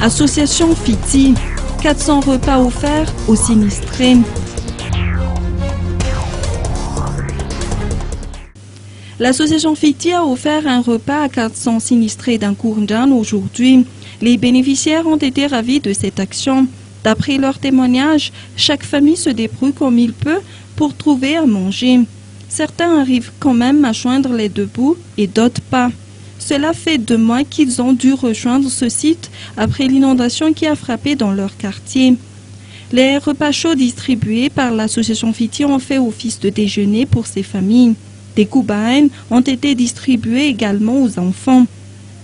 Association Fiti, 400 repas offerts aux sinistrés. L'association Fiti a offert un repas à 400 sinistrés d'Nkourndjan aujourd'hui. Les bénéficiaires ont été ravis de cette action. D'après leurs témoignages, chaque famille se débrouille comme il peut pour trouver à manger. Certains arrivent quand même à joindre les deux bouts et d'autres pas. Cela fait 2 mois qu'ils ont dû rejoindre ce site après l'inondation qui a frappé dans leur quartier. Les repas chauds distribués par l'association Fiti ont fait office de déjeuner pour ces familles. Des koubaïnes ont été distribués également aux enfants.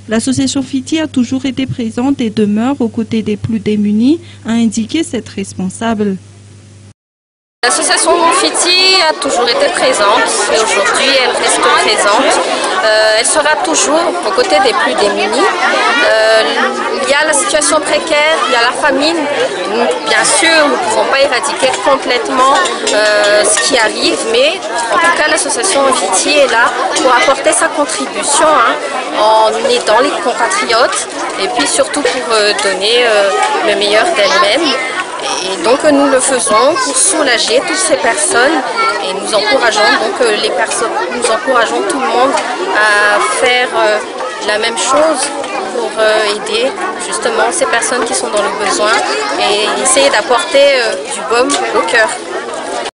L'association Fiti a toujours été présente et demeure aux côtés des plus démunis, a indiqué cette responsable. L'association Fiti a toujours été présente et aujourd'hui elle reste présente. Elle sera toujours aux côtés des plus démunis. Il y a la situation précaire, il y a la famine. Bien sûr, nous ne pouvons pas éradiquer complètement ce qui arrive, mais en tout cas l'association Fiti est là pour apporter sa contribution en aidant les compatriotes et puis surtout pour donner le meilleur d'elle-même. Et donc nous le faisons pour soulager toutes ces personnes et nous encourageons donc nous encourageons tout le monde à faire la même chose pour aider justement ces personnes qui sont dans le besoin et essayer d'apporter du baume au cœur.